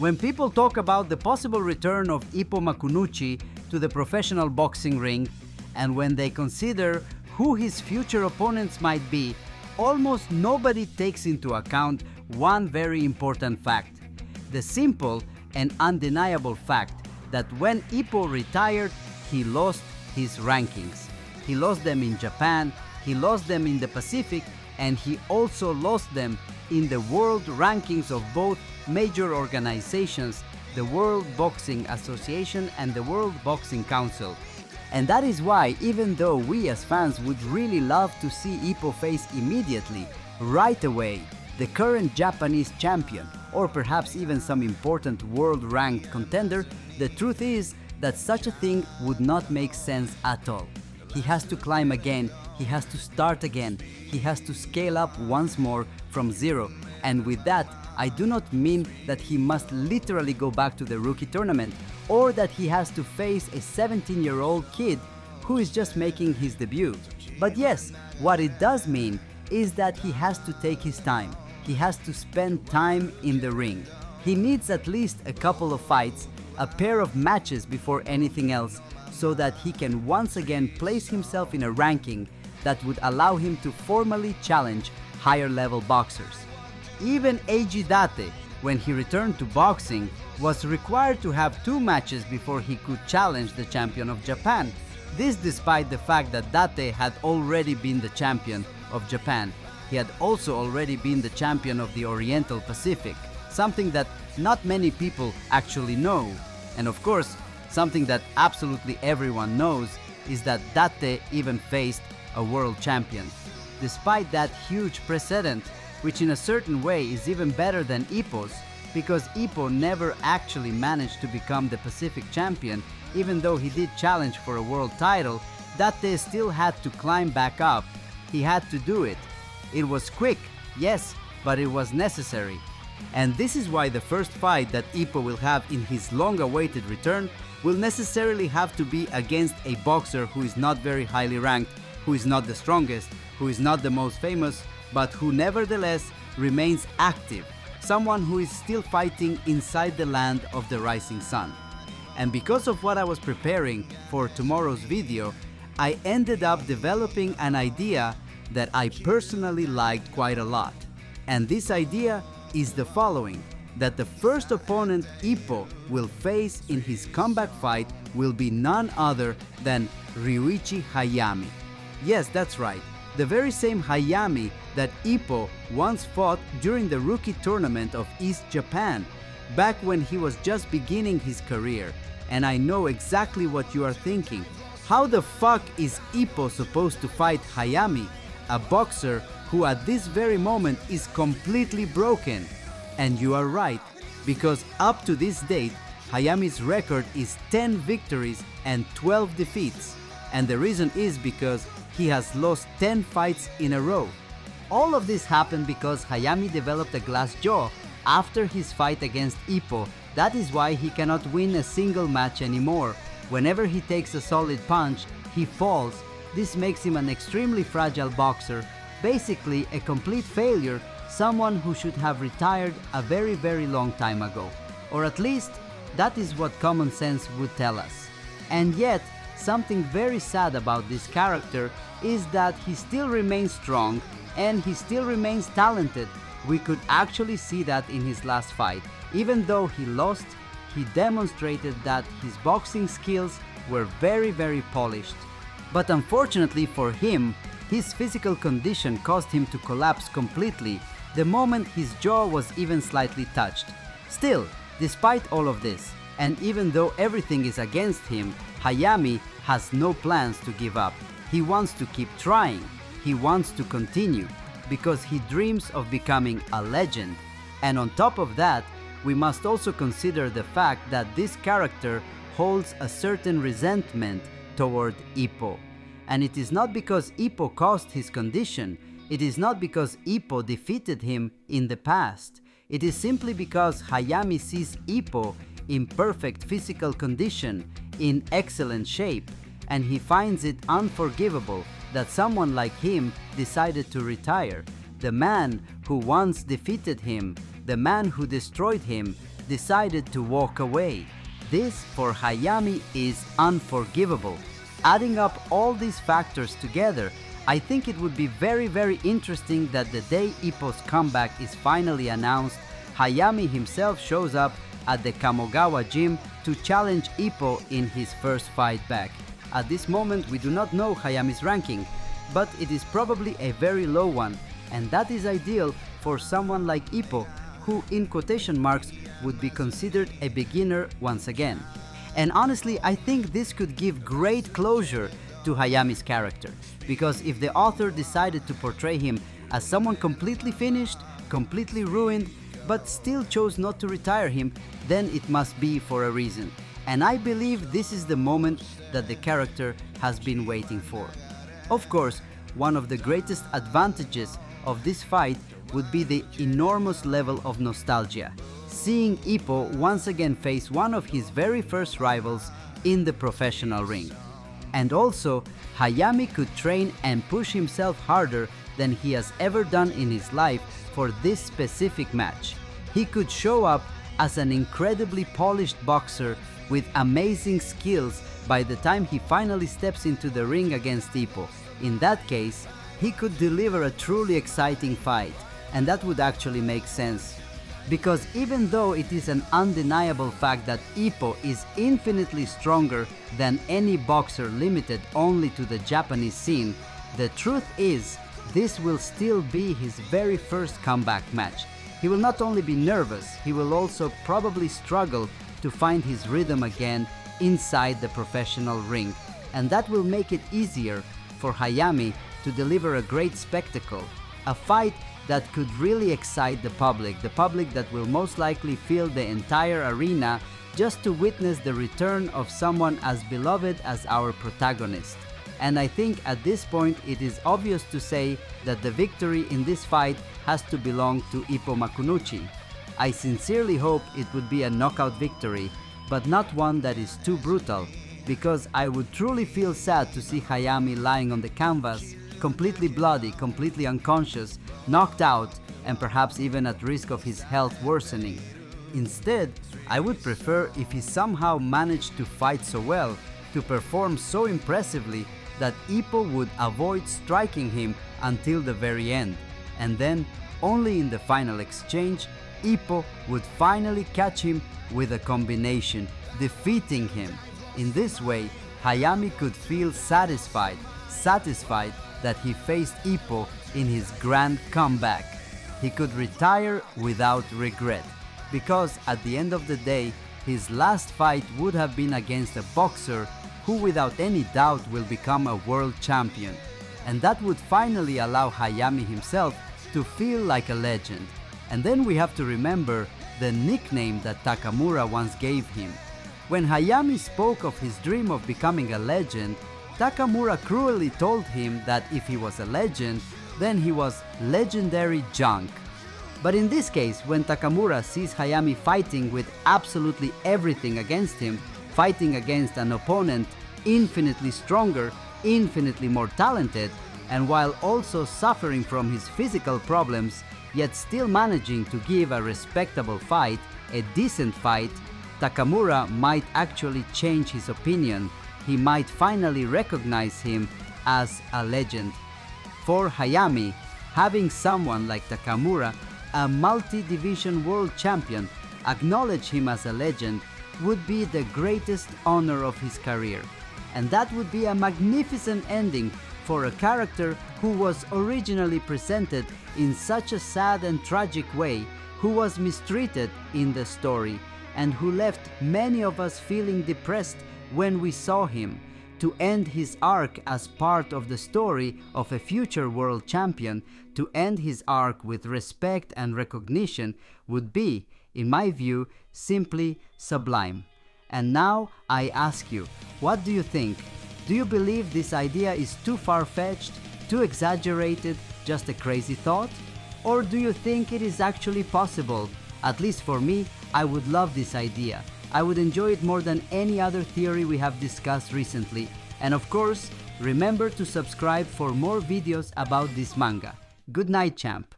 When people talk about the possible return of Ippo Makunouchi to the professional boxing ring, and when they consider who his future opponents might be, almost nobody takes into account one very important fact. The simple and undeniable fact that when Ippo retired, he lost his rankings. He lost them in Japan, he lost them in the Pacific, and he also lost them in the world rankings of both major organizations, the World Boxing Association and the World Boxing Council. And that is why, even though we as fans would really love to see Ippo face immediately, right away, the current Japanese champion, or perhaps even some important world-ranked contender, the truth is that such a thing would not make sense at all. He has to climb again, he has to start again, he has to scale up once more from zero. And with that, I do not mean that he must literally go back to the rookie tournament, or that he has to face a 17-year-old kid who is just making his debut. But yes, what it does mean is that he has to take his time. He has to spend time in the ring. He needs at least a couple of fights, a pair of matches before anything else, so that he can once again place himself in a ranking that would allow him to formally challenge higher level boxers. Even Eiji Da-te, when he returned to boxing, was required to have 2 matches before he could challenge the champion of Japan. This despite the fact that Da-te had already been the champion of Japan. He had also already been the champion of the Oriental Pacific, something that not many people actually know. And of course, something that absolutely everyone knows is that Da-te even faced a world champion. Despite that huge precedent, which in a certain way is even better than Ippo's, because Ippo never actually managed to become the Pacific champion, even though he did challenge for a world title, Da-te still had to climb back up. He had to do it. It was quick, yes, but it was necessary. And this is why the first fight that Ippo will have in his long-awaited return will necessarily have to be against a boxer who is not very highly ranked, who is not the strongest, who is not the most famous, but who nevertheless remains active, someone who is still fighting inside the land of the rising sun. And because of what I was preparing for tomorrow's video, I ended up developing an idea that I personally liked quite a lot. And this idea is the following: that the first opponent Ippo will face in his comeback fight will be none other than Ryuichi Hayami. Yes, that's right. The very same Hayami that Ippo once fought during the rookie tournament of East Japan, back when he was just beginning his career. And I know exactly what you are thinking. How the fuck is Ippo supposed to fight Hayami, a boxer who at this very moment is completely broken? And you are right, because up to this date, Hayami's record is 10 victories and 12 defeats. And the reason is because he has lost 10 fights in a row. All of this happened because Hayami developed a glass jaw after his fight against Ippo. That is why he cannot win a single match anymore. Whenever he takes a solid punch, he falls. This makes him an extremely fragile boxer, basically a complete failure, someone who should have retired a very long time ago. Or at least, that is what common sense would tell us. And yet, something very sad about this character is that he still remains strong and he still remains talented. We could actually see that in his last fight. Even though he lost, he demonstrated that his boxing skills were very polished. But unfortunately for him, his physical condition caused him to collapse completely the moment his jaw was even slightly touched. Still, despite all of this, and even though everything is against him, Hayami has no plans to give up. He wants to keep trying. He wants to continue because he dreams of becoming a legend. And on top of that, we must also consider the fact that this character holds a certain resentment toward Ippo. And it is not because Ippo caused his condition. It is not because Ippo defeated him in the past. It is simply because Hayami sees Ippo in perfect physical condition, in excellent shape, and he finds it unforgivable that someone like him decided to retire. The man who once defeated him, the man who destroyed him, decided to walk away. This, for Hayami, is unforgivable. Adding up all these factors together, I think it would be very interesting that the day Ippo's comeback is finally announced, Hayami himself shows up at the Kamogawa gym to challenge Ippo in his first fight back. At this moment we do not know Hayami's ranking, but it is probably a very low one, and that is ideal for someone like Ippo, who in quotation marks would be considered a beginner once again. And honestly, I think this could give great closure to Hayami's character, because if the author decided to portray him as someone completely finished, completely ruined, but still chose not to retire him, then it must be for a reason. And I believe this is the moment that the character has been waiting for. Of course, one of the greatest advantages of this fight would be the enormous level of nostalgia. Seeing Ippo once again face one of his very first rivals in the professional ring. And also, Hayami could train and push himself harder than he has ever done in his life for this specific match. He could show up as an incredibly polished boxer with amazing skills by the time he finally steps into the ring against Ippo. In that case, he could deliver a truly exciting fight, and that would actually make sense. Because even though it is an undeniable fact that Ippo is infinitely stronger than any boxer limited only to the Japanese scene, the truth is, this will still be his very first comeback match. He will not only be nervous, he will also probably struggle to find his rhythm again inside the professional ring, and that will make it easier for Hayami to deliver a great spectacle, a fight that could really excite the public that will most likely fill the entire arena just to witness the return of someone as beloved as our protagonist. And I think at this point it is obvious to say that the victory in this fight has to belong to Ippo Makunouchi. I sincerely hope it would be a knockout victory, but not one that is too brutal, because I would truly feel sad to see Hayami lying on the canvas, completely bloody, completely unconscious, knocked out, and perhaps even at risk of his health worsening. Instead, I would prefer if he somehow managed to fight so well, to perform so impressively, that Ippo would avoid striking him until the very end, and then, only in the final exchange, Ippo would finally catch him with a combination, defeating him. In this way, Hayami could feel satisfied that he faced Ippo in his grand comeback. He could retire without regret, because at the end of the day, his last fight would have been against a boxer who without any doubt will become a world champion. And that would finally allow Hayami himself to feel like a legend. And then we have to remember the nickname that Takamura once gave him. When Hayami spoke of his dream of becoming a legend, Takamura cruelly told him that if he was a legend, then he was legendary junk. But in this case, when Takamura sees Hayami fighting with absolutely everything against him, fighting against an opponent infinitely stronger, infinitely more talented, and while also suffering from his physical problems, yet still managing to give a respectable fight, a decent fight, Takamura might actually change his opinion. He might finally recognize him as a legend. For Hayami, having someone like Takamura, a multi-division world champion, acknowledge him as a legend would be the greatest honor of his career. And that would be a magnificent ending for a character who was originally presented in such a sad and tragic way, who was mistreated in the story, and who left many of us feeling depressed when we saw him. To end his arc as part of the story of a future world champion, to end his arc with respect and recognition would be, in my view, simply sublime. And now I ask you, what do you think? Do you believe this idea is too far-fetched, too exaggerated, just a crazy thought? Or do you think it is actually possible? At least for me, I would love this idea. I would enjoy it more than any other theory we have discussed recently. And of course, remember to subscribe for more videos about this manga. Good night, champ.